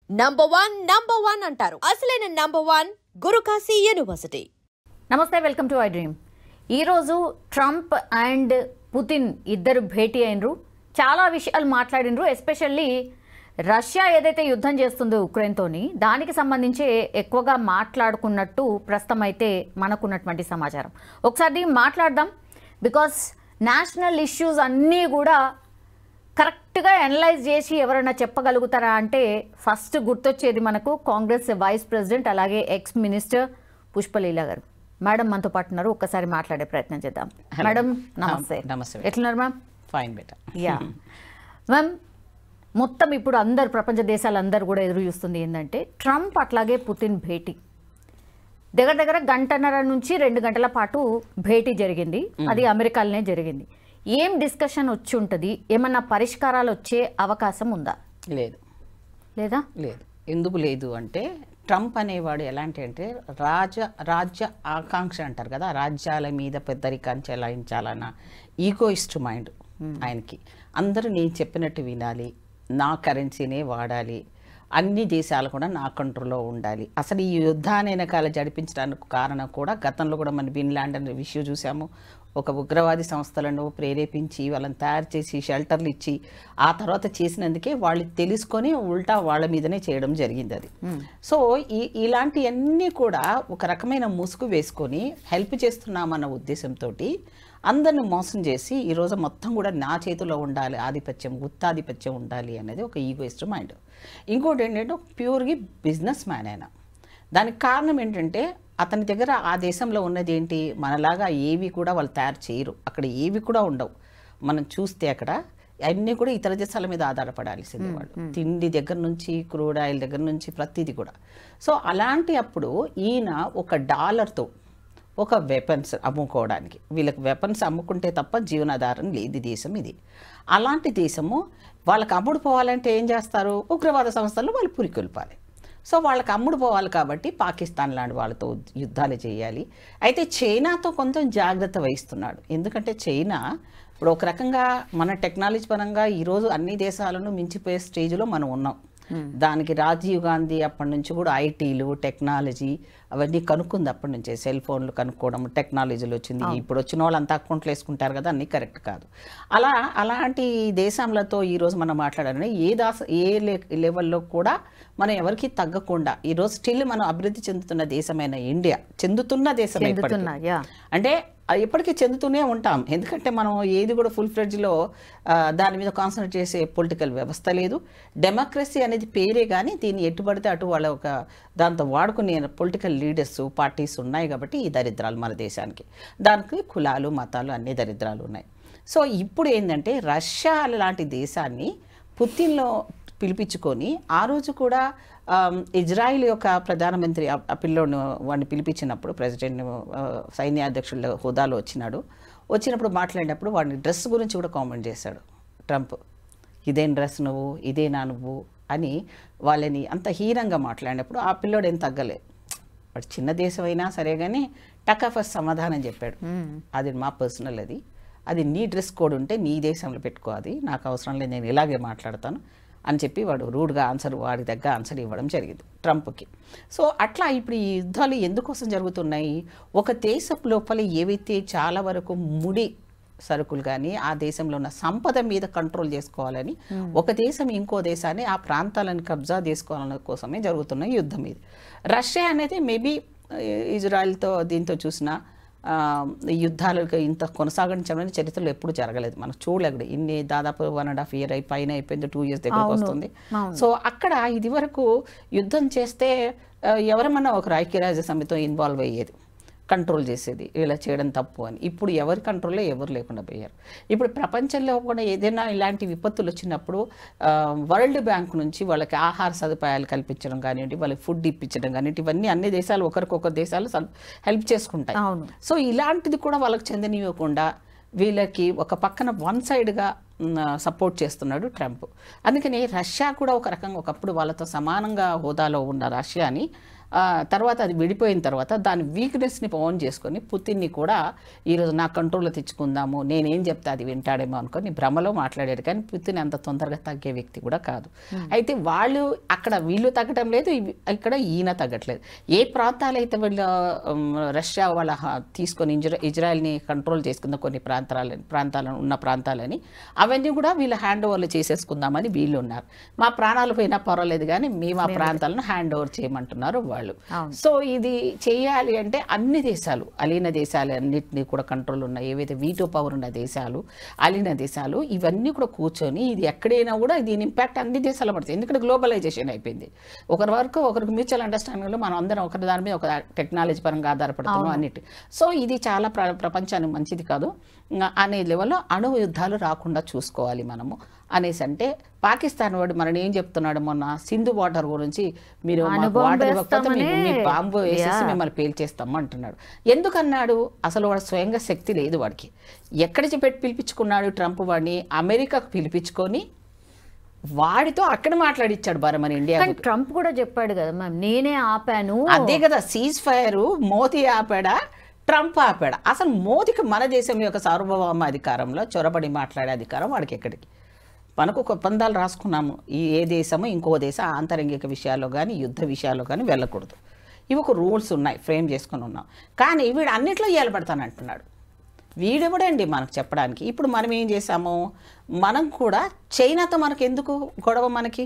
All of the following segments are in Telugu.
నంబర్ వన్ అంటారు. అసలైన #1 గురుకాశీ యూనివర్సిటీ. నమస్తే, వెల్కమ్ టు ఐ డ్రీమ్. ఈరోజు ట్రంప్ అండ్ పుతిన్ ఇద్దరు భేటీ అయినరు. చాలా విషయాలు మాట్లాడినరు. ఎస్పెషల్లీ రష్యా ఏదైతే యుద్ధం చేస్తుందో ఉక్రెయిన్తోని, దానికి సంబంధించి ఎక్కువగా మాట్లాడుకున్నట్టు ప్రస్తుతం అయితే మనకున్నటువంటి సమాచారం. ఒకసారి మాట్లాడదాం. బికాస్ నేషనల్ ఇష్యూస్ అన్నీ కూడా కరెక్ట్గా అనలైజ్ చేసి ఎవరైనా చెప్పగలుగుతారా అంటే ఫస్ట్ గుర్తొచ్చేది మనకు కాంగ్రెస్ వైస్ ప్రెసిడెంట్ అలాగే ఎక్స్ మినిస్టర్ పుష్పలీల గారు. మేడం మనతో పాటు ఉన్నారు. ఒక్కసారి మాట్లాడే ప్రయత్నం చేద్దాం. మేడం నమస్తే. నమస్తే. ఎట్లున్నారు ma'am? Fine better. Yeah ma'am, మొత్తం ఇప్పుడు అందరు ప్రపంచ దేశాలందరూ కూడా ఎదురు చూస్తుంది ఏంటంటే ట్రంప్ అట్లాగే పుతిన్ భేటీ. దగ్గర గంటన్నర నుంచి 2 గంటల పాటు భేటీ జరిగింది. అది అమెరికాలోనే జరిగింది. ఏం డిస్కషన్ వచ్చి ఉంటుంది? ఏమన్నా పరిష్కారాలు వచ్చే అవకాశం ఉందా? లేదు. లేదా? లేదు. ఎందుకు లేదు అంటే, ట్రంప్ అనేవాడు ఎలాంటి అంటే రాజ్య ఆకాంక్ష అంటారు కదా, రాజ్యాల మీద పెద్దరికాన్ని చెలాయించాలన్న ఈగోయిస్ట్ మైండ్ ఆయనకి. అందరూ నేను చెప్పినట్టు వినాలి, నా కరెన్సీనే వాడాలి, అన్ని దేశాలు కూడా నా కంట్రోల్లో ఉండాలి. అసలు ఈ యుద్ధాన్ని వెనకాల జరిపించడానికి కారణం కూడా గతంలో కూడా మన బిన్ లాడెన్ విషయం చూసాము. ఒక ఉగ్రవాది సంస్థలను ప్రేరేపించి వాళ్ళని తయారు చేసి షెల్టర్లు ఇచ్చి ఆ తర్వాత చేసినందుకే వాళ్ళు తెలుసుకొని ఉల్టా వాళ్ళ మీదనే చేయడం జరిగింది అది. సో ఇలాంటివన్నీ కూడా ఒక రకమైన ముసుగు వేసుకొని హెల్ప్ చేస్తున్నామన్న ఉద్దేశంతో అందరిని మోసం చేసి ఈరోజు మొత్తం కూడా నా చేతిలో ఉండాలి, ఆధిపత్యం, గుత్తాధిపత్యం ఉండాలి అనేది ఒక ఈగోయిస్ట్ మైండ్. ఇంకోటి ఏంటంటే ఒక ప్యూర్గా బిజినెస్ మ్యాన్ అయినా. దానికి కారణం ఏంటంటే అతని దగ్గర ఆ దేశంలో ఉన్నది ఏంటి, మనలాగా ఏవి కూడా వాళ్ళు తయారు చేయరు, అక్కడ ఏవి కూడా ఉండవు. మనం చూస్తే అక్కడ అన్నీ కూడా ఇతర దేశాల మీద ఆధారపడాల్సిందే వాళ్ళు. తిండి దగ్గర నుంచి క్రూడ్ ఆయిల్ దగ్గర నుంచి ప్రతిదీ కూడా. సో అలాంటి అప్పుడు ఈయన $1 ఒక వెపన్స్ అమ్ముకోవడానికి, వీళ్ళకి వెపన్స్ అమ్ముకుంటే తప్ప జీవనాధారం లేని దేశం ఇది. అలాంటి దేశము వాళ్ళకి అమ్ముడు పోవాలంటే ఏం చేస్తారు, ఉగ్రవాద సంస్థలు వాళ్ళు పురికొల్పాలి. సో వాళ్ళకి అమ్ముడు పోవాలి కాబట్టి పాకిస్తాన్ లాంటి వాళ్ళతో యుద్ధాలు చేయాలి. అయితే చైనాతో కొంచెం జాగ్రత్త వహిస్తున్నాడు. ఎందుకంటే చైనా ఇప్పుడు ఒక రకంగా మన టెక్నాలజీ పరంగా ఈరోజు అన్ని దేశాలను మించిపోయే స్టేజ్లో మనం ఉన్నాం. దానికి రాజీవ్ గాంధీ అప్పటి నుంచి కూడా ఐటీలు, టెక్నాలజీ అవన్నీ కనుక్కుంది. అప్పటి నుంచే సెల్ ఫోన్లు కనుక్కోవడం, టెక్నాలజీలు వచ్చింది. ఇప్పుడు వచ్చిన వాళ్ళు అంతా అకౌంట్లు వేసుకుంటారు కదా, అన్నీ కరెక్ట్ కాదు. అలాంటి దేశాలతో ఈరోజు మనం మాట్లాడాలని ఏ లెవెల్లో కూడా మనం ఎవరికి తగ్గకుండా ఈరోజు స్టిల్ మనం అభివృద్ధి చెందుతున్న దేశమైన ఇండియా, చెందుతున్న దేశం అంటే ఎప్పటికీ చెందుతూనే ఉంటాం. ఎందుకంటే మనం ఏది కూడా ఫుల్ ఫ్లెడ్జ్లో దాని మీద కాన్సన్ట్రేట్ చేసే పొలిటికల్ వ్యవస్థ లేదు. డెమోక్రసీ అనేది పేరే కానీ దీన్ని ఎట్టుబడితే అటు వాళ్ళ ఒక దాంతో వాడుకునే పొలిటికల్ లీడర్స్, పార్టీస్ ఉన్నాయి. కాబట్టి ఈ దరిద్రాలు మన దేశానికి, దానికి కులాలు, మతాలు అన్ని దరిద్రాలు ఉన్నాయి. సో ఇప్పుడు ఏంటంటే రష్యా లాంటి దేశాన్ని పుతిన్లో పిలిపించుకొని ఆ రోజు కూడా ఇజ్రాయిల్ యొక్క ప్రధానమంత్రి ఆ పిల్లోని వాడిని పిలిపించినప్పుడు, ప్రెసిడెంట్ సైన్యాధ్యక్షుల హోదాలో వచ్చినప్పుడు మాట్లాడినప్పుడు వాడిని డ్రెస్ గురించి కూడా కామెంట్ చేశాడు ట్రంప్. ఇదేం డ్రెస్ నువ్వు, ఇదేనా నువ్వు అని వాళ్ళని అంత హీనంగా మాట్లాడినప్పుడు ఆ పిల్లోడు ఏం తగ్గలేదు. వాడు చిన్న దేశం అయినా సరే కానీ టకాఫస్ సమాధానం చెప్పాడు. అది మా పర్సనల్, అది నీ డ్రెస్ కోడ్ ఉంటే నీ దేశంలో పెట్టుకో, అది నాకు అవసరం లేదు, నేను ఇలాగే మాట్లాడతాను అని చెప్పి వాడు రూడ్గా వాడి దగ్గర ఆన్సర్ ఇవ్వడం జరిగింది ట్రంప్కి. సో అట్లా ఇప్పుడు ఈ యుద్ధాలు ఎందుకోసం జరుగుతున్నాయి, ఒక దేశం లోపల ఏవైతే చాలా వరకు ముడి సరుకులు కానీ ఆ దేశంలో ఉన్న సంపద మీద కంట్రోల్ చేసుకోవాలని ఒక దేశం ఇంకో దేశాన్ని ఆ ప్రాంతాలను కబ్జా చేసుకోవాలన్న కోసమే జరుగుతున్న యుద్ధం ఇది. రష్యా అనేది మేబీ ఇజ్రాయెల్తో దీంతో చూసిన యుద్ధాలకు ఇంత కొనసాగించడం చరిత్రలో ఎప్పుడు జరగలేదు. మనకు చూడలేదు. ఇన్ని దాదాపు 1.5 year పైన అయిపోయింది, 2 years దగ్గరకు వస్తుంది. సో అక్కడ ఇది వరకు యుద్ధం చేస్తే ఎవరమన్నా ఒకరు ఐక్యరాజ్య సమితితో ఇన్వాల్వ్ అయ్యేది, కంట్రోల్ చేసేది, ఇలా చేయడం తప్పు అని. ఇప్పుడు ఎవరి కంట్రోల్లో ఎవరు లేకుండా పోయారు. ఇప్పుడు ప్రపంచంలో కూడా ఏదైనా ఇలాంటి విపత్తులు వచ్చినప్పుడు వరల్డ్ బ్యాంక్ నుంచి వాళ్ళకి ఆహార సదుపాయాలు కల్పించడం కానివ్వండి, వాళ్ళకి ఫుడ్ ఇప్పించడం కానివ్వండి, ఇవన్నీ అన్ని దేశాలు ఒకరికొకరు దేశాలు హెల్ప్ చేసుకుంటాయి. సో ఇలాంటిది కూడా వాళ్ళకి చెందనివ్వకుండా వీళ్ళకి ఒక పక్కన వన్ సైడ్గా సపోర్ట్ చేస్తున్నాడు ట్రంప్. అందుకని రష్యా కూడా ఒక రకంగా ఒకప్పుడు వాళ్ళతో సమానంగా హోదాలో ఉన్న రష్యాని తర్వాత అది విడిపోయిన తర్వాత దాని వీక్నెస్ని ఓన్ చేసుకొని పుతిన్ని కూడా ఈరోజు నా కంట్రోల్లో తెచ్చుకుందాము, నేనేం చెప్తే అది వింటాడేమో అనుకొని భ్రమలో మాట్లాడాడు. కానీ పుతిన్ అంత తొందరగా తగ్గే వ్యక్తి కూడా కాదు. అయితే వాళ్ళు అక్కడ వీళ్ళు తగ్గటం లేదు, ఇక్కడ ఈయన తగ్గట్లేదు. ఏ ప్రాంతాలు అయితే వీళ్ళు రష్యా వాళ్ళ తీసుకొని ఇజ్రాయెల్ని కంట్రోల్ చేసుకుందాం కొన్ని ప్రాంతాలను ఉన్న ప్రాంతాలని అవన్నీ కూడా వీళ్ళు హ్యాండ్ ఓవర్లు చేసేసుకుందామని వీళ్ళు ఉన్నారు. మా ప్రాణాలు పోయినా పర్వాలేదు కానీ మేము ఆ ప్రాంతాలను హ్యాండ్ ఓవర్ చేయమంటున్నారు వాళ్ళు. సో ఇది చేయాలి అంటే అన్ని దేశాలు, అలీన దేశాలు అన్నింటినీ కూడా కంట్రోల్ ఉన్న ఏవైతే వీటో పవర్ ఉన్న దేశాలు, అలీన దేశాలు ఇవన్నీ కూడా కూర్చొని ఇది ఎక్కడైనా కూడా దీని ఇంపాక్ట్ అన్ని దేశాలు పడుతుంది. ఎందుకంటే గ్లోబలైజేషన్ అయిపోయింది. ఒకరి వరకు ఒకరికి మ్యూచువల్ అండర్స్టాండింగ్లో మనం అందరం ఒకరి దాని మీద ఒక టెక్నాలజీ పరంగా ఆధారపడుతున్నాం అన్నిటి. సో ఇది చాలా ప్రపంచానికి మంచిది కాదు అనే లెవెల్లో అణు యుద్ధాలు రాకుండా చూసుకోవాలి మనము అనేసి. అంటే పాకిస్తాన్ వాడు మనం ఏం చెప్తున్నాడు, మొన్న సింధు వాటర్ గురించి మీరు వాటర్ ఇవ్వకపోతే మీ బాంబు వేసేసి మిమ్మల్ని పేల్చేస్తాము అంటున్నాడు. ఎందుకన్నాడు? అసలు వాడు స్వయంగా శక్తి లేదు వాడికి. ఎక్కడికి పెట్టి పిలిపించుకున్నాడు ట్రంప్ వాడిని? అమెరికాకు పిలిపించుకొని వాడితో అక్కడ మాట్లాడిచ్చాడు మరి మన ఇండియా. ట్రంప్ కూడా చెప్పాడు కదా మ్యామ్, నేనే ఆపాను. అదే కదా సీజ్ ఫైర్ మోదీ ఆపాడా ట్రంప్ ఆపాడా? అసలు మోదీకి మన దేశం యొక్క సార్వభౌమ అధికారంలో చొరబడి మాట్లాడే అధికారం వాడికి ఎక్కడికి? మనకు ఒప్పందాలు రాసుకున్నాము, ఏ దేశము ఇంకో దేశం ఆంతరంగిక విషయాల్లో కానీ యుద్ధ విషయాల్లో కానీ వెళ్ళకూడదు. ఇవి ఒక రూల్స్ ఉన్నాయి, ఫ్రేమ్ చేసుకుని ఉన్నాం. కానీ వీడు అన్నిట్లో ఏలబడతానంటున్నాడు. వీడెవడండి మనకు చెప్పడానికి? ఇప్పుడు మనం ఏం చేసాము, మనం కూడా చైనాతో మనకు ఎందుకు గొడవ? మనకి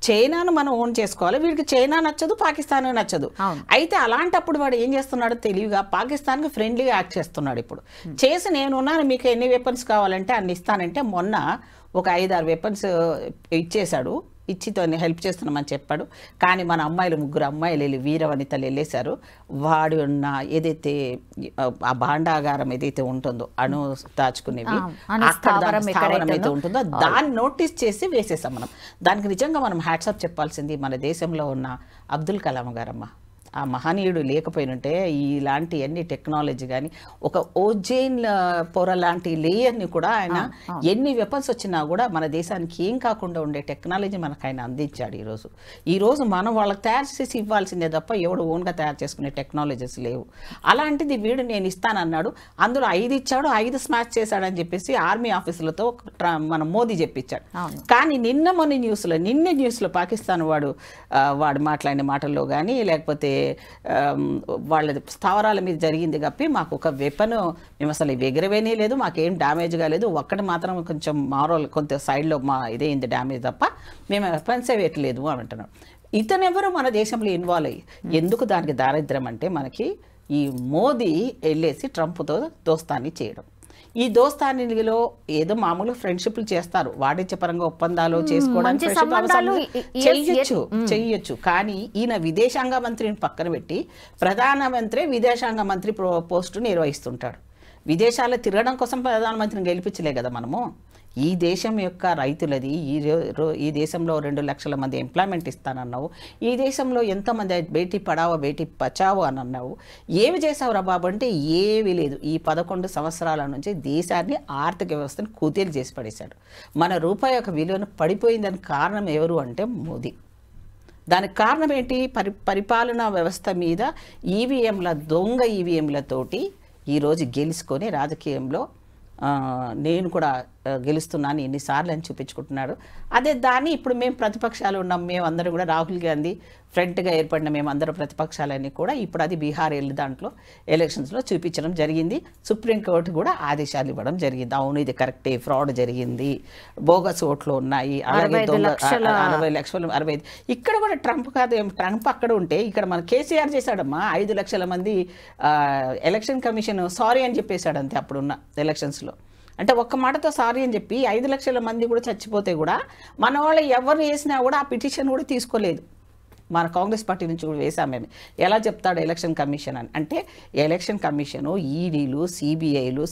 చైనాను మనం ఓన్ చేసుకోవాలి. వీడికి చైనా నచ్చదు, పాకిస్తాన్ నచ్చదు. అయితే అలాంటప్పుడు వాడు ఏం చేస్తున్నాడు తెలివిగా పాకిస్తాన్కి ఫ్రెండ్లీగా యాక్ట్ చేస్తున్నాడు. ఇప్పుడు చేసి నేనున్నాను, మీకు ఎన్ని వెపన్స్ కావాలంటే అన్ని ఇస్తానంటే మొన్న ఒక 5-6 వెపన్స్ ఇచ్చేశాడు. ఇచ్చితో హెల్ప్ చేస్తున్నామని చెప్పాడు. కానీ మన ముగ్గురు అమ్మాయిలు వెళ్ళి వీరవనితలు వెళ్ళేశారు. వాడు ఉన్న ఏదైతే ఆ భాండాగారం ఏదైతే ఉంటుందో అణు దాచుకునేవి స్థావరం అయితే ఉంటుందో దాన్ని నోటీస్ చేసి వేసేసాం మనం. దానికి నిజంగా మనం హ్యాట్సాప్ చెప్పాల్సింది మన దేశంలో ఉన్న అబ్దుల్ కలాం గారమ్మ. ఆ మహనీయుడు లేకపోయినంటే ఇలాంటి అన్ని టెక్నాలజీ కానీ ఒక ఓజైన్ పొర లాంటి లేయర్ని కూడా ఆయన ఎన్ని వెపన్స్ వచ్చినా కూడా మన దేశానికి ఏం కాకుండా ఉండే టెక్నాలజీ మనకు ఆయన అందించాడు. ఈరోజు మనం వాళ్ళకి తయారు చేసి ఇవ్వాల్సిందే తప్ప ఎవడు ఓన్గా తయారు చేసుకునే టెక్నాలజీస్ లేవు. అలాంటిది వీడు నేను ఇస్తానన్నాడు. అందులో 5 ఇచ్చాడు, 5 స్మాష్ చేశాడని చెప్పేసి ఆర్మీ ఆఫీసులతో మన మోదీ చెప్పించాడు. కానీ నిన్న న్యూస్లో పాకిస్తాన్ వాడు మాట్లాడిన మాటల్లో కానీ లేకపోతే వాళ్ళ స్థావరాల మీద జరిగింది కప్పి మాకు ఒక వెపన్ మేము అసలు ఎగరవేనే లేదు, మాకేం డ్యామేజ్ కాలేదు, ఒక్కటి మాత్రం కొంచెం కొంత సైడ్లో ఇదేంది డ్యామేజ్ తప్ప మేము వెపన్సే వేయట్లేదు అని అంటున్నాడు. ఇతనెవరు మన దేశంలో ఇన్వాల్వ్ అయ్యి ఎందుకు? దానికి దారిద్ర్యం అంటే మనకి ఈ మోదీ వెళ్ళేసి ట్రంప్తో దోస్తాన్ని చేయడం. ఈ దోస్తానిలో ఏదో మామూలు ఫ్రెండ్షిప్లు చేస్తారు, వాణిజ్యపరంగా ఒప్పందాలు చేసుకోవడానికి చెయ్యొచ్చు. కానీ ఈయన విదేశాంగ మంత్రిని పక్కన పెట్టి ప్రధానమంత్రి విదేశాంగ మంత్రి పోస్టు నిర్వహిస్తుంటాడు. విదేశాల్లో తిరగడం కోసం ప్రధానమంత్రిని గెలిపించలే కదా మనము. ఈ దేశం యొక్క రైతులది, ఈ దేశంలో 2 లక్షల మంది ఎంప్లాయ్మెంట్ ఇస్తానన్నావు, ఈ దేశంలో ఎంతోమంది బేటీ పడావో బేటీ బచావో అని అన్నావు. ఏమి చేసావు రా బాబు అంటే ఏమీ లేదు. ఈ 11 సంవత్సరాల నుంచి దేశాన్ని ఆర్థిక వ్యవస్థను కుదేలు చేసి పడేశాడు. మన రూపాయి యొక్క విలువను పడిపోయిందని కారణం ఎవరు అంటే మోదీ. దానికి కారణం ఏంటి? పరిపాలనా వ్యవస్థ మీద దొంగ ఈవీఎంలతోటి ఈరోజు గెలుచుకొని రాజకీయంలో నేను కూడా గెలుస్తున్నాను ఎన్నిసార్లు అని చూపించుకుంటున్నాడు. అదే దాన్ని ఇప్పుడు మేము ప్రతిపక్షాలు ఉన్నాం, మేమందరం కూడా రాహుల్ గాంధీ ఫ్రంట్గా ఏర్పడిన మేమందరం ప్రతిపక్షాలన్నీ కూడా ఇప్పుడు అది బీహార్ దాంట్లో ఎలక్షన్స్లో చూపించడం జరిగింది. సుప్రీంకోర్టు కూడా ఆదేశాలు ఇవ్వడం జరిగింది. అవును ఇది కరెక్టే, ఫ్రాడ్ జరిగింది, బోగస్ ఓట్లు ఉన్నాయి, అలాగే 60 ఇక్కడ కూడా ట్రంప్ కాదు. ట్రంప్ అక్కడ ఉంటే ఇక్కడ మన కేసీఆర్ చేశాడమ్మా. 5 లక్షల మంది ఎలక్షన్ కమిషన్ సారీ అని చెప్పేశాడు అంతే అప్పుడున్న ఎలక్షన్స్లో. అంటే ఒక్క మాటతో సారీ అని చెప్పి 5 లక్షల మంది కూడా చచ్చిపోతే కూడా మన వాళ్ళు ఎవరు వేసినా కూడా ఆ పిటిషన్ కూడా తీసుకోలేదు. మన కాంగ్రెస్ పార్టీ నుంచి కూడా వేసాం మేము. ఎలా చెప్తాడు ఎలక్షన్ కమిషన్ అని అంటే, ఎలక్షన్ కమిషను ఈడీలు సిబిఐలు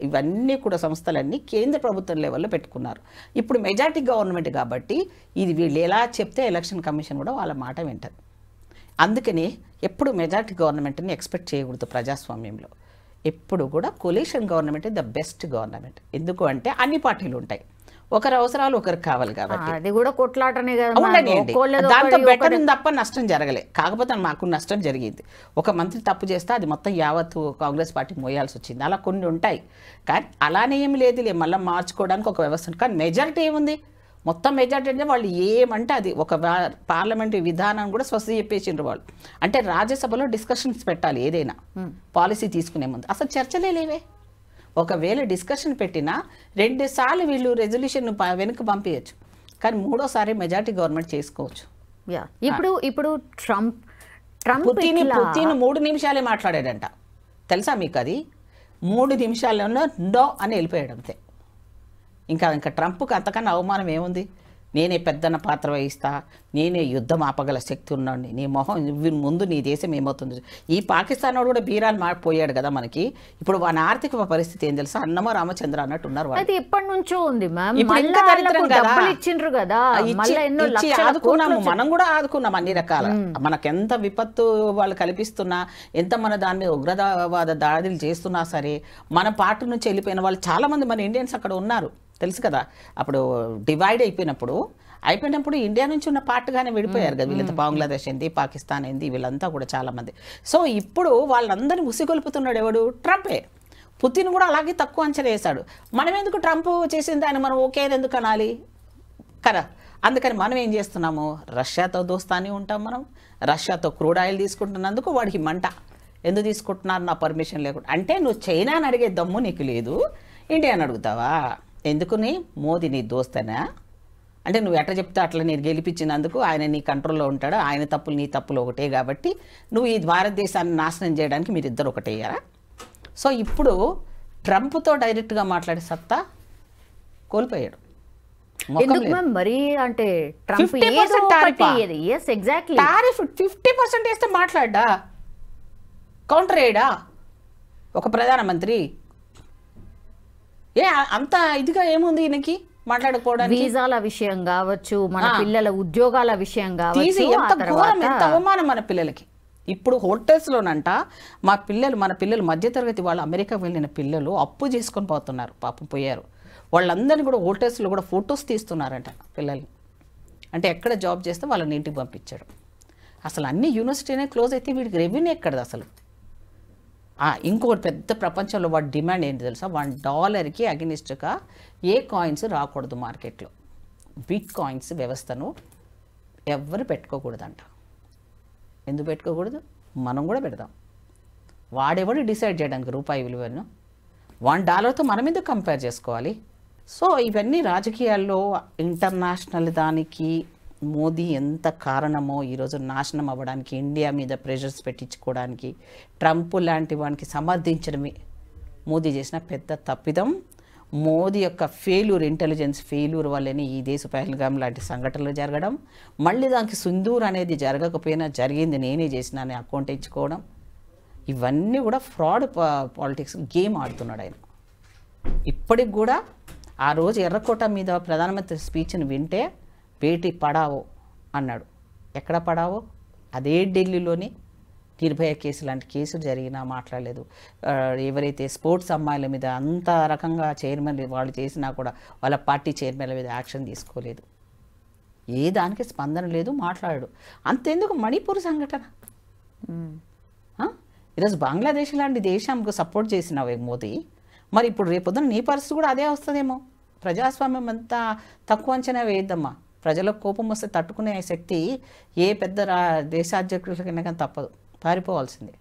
ఇవన్నీ కూడా సంస్థలన్నీ కేంద్ర ప్రభుత్వం లెవెల్లో పెట్టుకున్నారు. ఇప్పుడు మెజారిటీ గవర్నమెంట్ కాబట్టి ఇది వీళ్ళు ఎలా చెప్తే ఎలక్షన్ కమిషన్ కూడా వాళ్ళ మాట వింటది. అందుకని ఎప్పుడు మెజారిటీ గవర్నమెంట్ని ఎక్స్పెక్ట్ చేయకూడదు ప్రజాస్వామ్యంలో. ఎప్పుడు కూడా collision government the best government. ఎందుకు అంటే అన్ని పార్టీలు ఉంటాయి, ఒకరి అవసరాలు ఒకరికి కావాలి కాబట్టి అది కూడా కొట్లాటనే కదా మ్యామ్. ఉండనియండి. ఒక్కోళ్ళది దాంతో ఒకటి- బెటర్ తప్ప నష్టం జరగలే. కాకపోతే మాకు నష్టం జరిగింది. ఒక మంత్రి తప్పు చేస్తే అది మొత్తం యావత్తు కాంగ్రెస్ పార్టీ మోయాల్సి వచ్చింది. అలా కొన్ని ఉంటాయి. కానీ అలానే ఏమి లేదులే, మళ్ళీ మార్చుకోవడానికి ఒక వ్యవస్థ ఉంది. కానీ మెజారిటీ ఏముంది, మొత్తం మెజారిటీ అంటే వాళ్ళు ఏమంటే అది ఒక పార్లమెంటరీ విధానం కూడా స్వస్థ చెప్పేసిండ్రు వాళ్ళు. అంటే రాజ్యసభలో డిస్కషన్స్ పెట్టాలి ఏదైనా పాలసీ తీసుకునే ముందు. అసలు చర్చలే లేవే. ఒకవేళ డిస్కషన్ పెట్టినా 2 సార్లు వీళ్ళు రెజల్యూషన్ వెనక్కి పంపించచ్చు, కానీ 3ఓసారి మెజారిటీ గవర్నమెంట్ చేసుకోవచ్చు. యా ఇప్పుడు ట్రంప్ పుతిన్ ఇట్లా 3 నిమిషాలే మాట్లాడాడంట, తెలుసా మీకు? అది 3 నిమిషాలలో నో అని వెళ్ళిపోయాడు అంతే. ఇంకా ట్రంప్కి అంతకన్నా అవమానం ఏముంది? నేనే పెద్దన్న పాత్ర వహిస్తా, నేనే యుద్ధం ఆపగల శక్తి ఉన్నాడు, నీ మొహం ముందు నీ దేశం ఏమవుతుంది. ఈ పాకిస్తాన్ వాడు కూడా బీరాలు మారిపోయాడు కదా మనకి. ఇప్పుడు వాని ఆర్థిక పరిస్థితి ఏం తెలుసా? అన్నమో రామచంద్ర అన్నట్టు ఉన్నారు వాళ్ళు. అది ఎప్పటి నుంచో ఉంది మ్యామ్. ఇప్పుడు మళ్ళా ఇంకా దరిద్రం వాళ్ళకు కదా. డబ్బులు ఇచ్చిండ్రు కదా, మళ్ళా ఎన్నో ఇచ్చి లక్షల ఆదుకున్నాము, కోట్లు మనం కూడా ఆదుకున్నాం అన్ని రకాల. మనకెంత విపత్తు వాళ్ళు కల్పిస్తున్నా, ఎంత మన దాని మీద ఉగ్రవాద దాడులు చేస్తున్నా సరే, మన పార్టీ నుంచి వెళ్ళిపోయిన వాళ్ళు చాలా మంది మన ఇండియన్స్ అక్కడ ఉన్నారు, తెలుసు కదా. అప్పుడు డివైడ్ అయిపోయినప్పుడు ఇండియా నుంచి ఉన్న పార్ట్గానే విడిపోయారు కదా వీళ్ళంతా. బంగ్లాదేశ్ ఏంది, పాకిస్తాన్ ఏంది, వీళ్ళంతా కూడా చాలామంది. సో ఇప్పుడు వాళ్ళందరినీ ఉసిగొల్పుతున్నాడు ఎవడు? ట్రంపే. పుతిన్ కూడా అలాగే తక్కువ అంచనా వేశాడు. మనం ఎందుకు ట్రంప్ చేసిన దాన్ని మనం ఓకే ఎందుకు అనాలి కదా. అందుకని మనం ఏం చేస్తున్నాము, రష్యాతో దోస్తానే ఉంటాం. మనం రష్యాతో క్రూడ్ ఆయిల్ తీసుకుంటున్నందుకు వాడికి మంట. ఎందుకు తీసుకుంటున్నారు నా పర్మిషన్ లేకుండా? అంటే నువ్వు చైనాని అడిగే దమ్ము నీకు లేదు, ఇండియాని అడుగుతావా? ఎందుకుని? మోదీ నీ దోస్తనా? అంటే నువ్వు ఎట్లా చెప్తే అట్లా నేను గెలిపించినందుకు ఆయన నీ కంట్రోల్లో ఉంటాడు, ఆయన తప్పులు నీ తప్పులు ఒకటే కాబట్టి నువ్వు ఈ భారతదేశాన్ని నాశనం చేయడానికి మీరిద్దరు ఒకటయ్యారా? సో ఇప్పుడు ట్రంప్తో డైరెక్ట్గా మాట్లాడే సత్తా కోల్పోయాడు. ఎందుకు మ్యామ్ మరి? అంటే ట్రంప్ 50% టారిఫా? Yes exactly. టారిఫ్ 50% వేస్తే మాట్లాడ్డా, కౌంటర్ వేయడా ఒక ప్రధానమంత్రి? అంత ఇదిగా ఏముంది ఈయనకి మాట్లాడుకోవడానికి? వీసాల విషయం కావచ్చు, మన పిల్లల ఉద్యోగాల విషయం కావచ్చు, ఎంత అవమానం మన పిల్లలకి. ఇప్పుడు హోటల్స్లోనంట మన పిల్లలు మధ్యతరగతి వాళ్ళు, అమెరికా వెళ్ళిన పిల్లలు అప్పు చేసుకొని పోతున్నారు, పాపం పోయారు. వాళ్ళందరినీ కూడా హోటల్స్లో కూడా ఫొటోస్ తీస్తున్నారంట పిల్లల్ని. అంటే ఎక్కడ జాబ్ చేస్తే వాళ్ళని ఇంటికి పంపించాడు. అసలు అన్ని యూనివర్సిటీనే క్లోజ్ అయితే వీడికి రెవెన్యూ ఎక్కడది అసలు? ఇంకొకటి పెద్ద ప్రపంచంలో వాడి డిమాండ్ ఏంటి తెలుసా? $1కి అగెనిస్ట్గా ఏ కాయిన్స్ రాకూడదు మార్కెట్లో. బిట్ కాయిన్స్ వ్యవస్థను ఎవరు పెట్టుకోకూడదంట. ఎందుకు పెట్టుకోకూడదు? మనం కూడా పెడదాం. వాడెవడు డిసైడ్ చేయడానికి రూపాయి విలువను? $1తో మనం ఎందుకు కంపేర్ చేసుకోవాలి? సో ఇవన్నీ రాజకీయాల్లో ఇంటర్నేషనల్ దానికి మోదీ ఎంత కారణమో ఈరోజు నాశనం అవ్వడానికి, ఇండియా మీద ప్రెషర్స్ పెట్టించుకోవడానికి, ట్రంప్ లాంటి వానికి సమర్థించడమే మోదీ చేసిన పెద్ద తప్పిదం. మోదీ యొక్క ఫెయిల్యూర్, ఇంటెలిజెన్స్ ఫెయిల్యూర్ వల్లనే ఈ దేశ పహల్గామ్ లాంటి సంఘటనలు జరగడం, మళ్ళీ దానికి సింధూర్ అనేది జరగకపోయినా జరిగింది నేనే చేసిన అని అకౌంట్ ఇచ్చుకోవడం, ఇవన్నీ కూడా ఫ్రాడ్ పాలిటిక్స్ గేమ్ ఆడుతున్నాడు ఆయన. ఇప్పటికి కూడా ఆ రోజు ఎర్రకోట మీద ప్రధానమంత్రి స్పీచ్ని వింటే బేటీ పడావో అన్నాడు. ఎక్కడ పడావో? అదే ఢిల్లీలోని నిర్భయ కేసు లాంటి కేసులు జరిగినా మాట్లాడలేదు. ఎవరైతే స్పోర్ట్స్ అమ్మాయిల మీద అంత రకంగా చైర్మన్ వాళ్ళు చేసినా కూడా వాళ్ళ పార్టీ చైర్మన్ల మీద యాక్షన్ తీసుకోలేదు. ఏ దానికి స్పందన లేదు, మాట్లాడాడు. అంతెందుకు మణిపూర్ సంఘటన, ఈరోజు బంగ్లాదేశ్ లాంటి దేశానికి సపోర్ట్ చేసినావే మోదీ, మరి ఇప్పుడు రేపొద్దున నీ పరిస్థితి కూడా అదే వస్తుందేమో. ప్రజాస్వామ్యం అంతా తక్కువ అంచనా వేయద్దమ్మా. ప్రజలకు కోపం వస్తే తట్టుకునే శక్తి ఏ పెద్ద దేశాధ్యక్షులకైనా కానీ తప్పదు, పారిపోవాల్సిందే.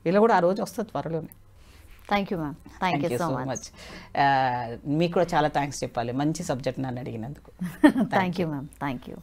వీళ్ళు కూడా ఆ రోజు వస్తుంది త్వరలోనే. Thank you ma'am. Thank you so much. మీకు కూడా చాలా థ్యాంక్స్ చెప్పాలి, మంచి సబ్జెక్ట్ నన్ను అడిగినందుకు. Thank you ma'am. Thank you.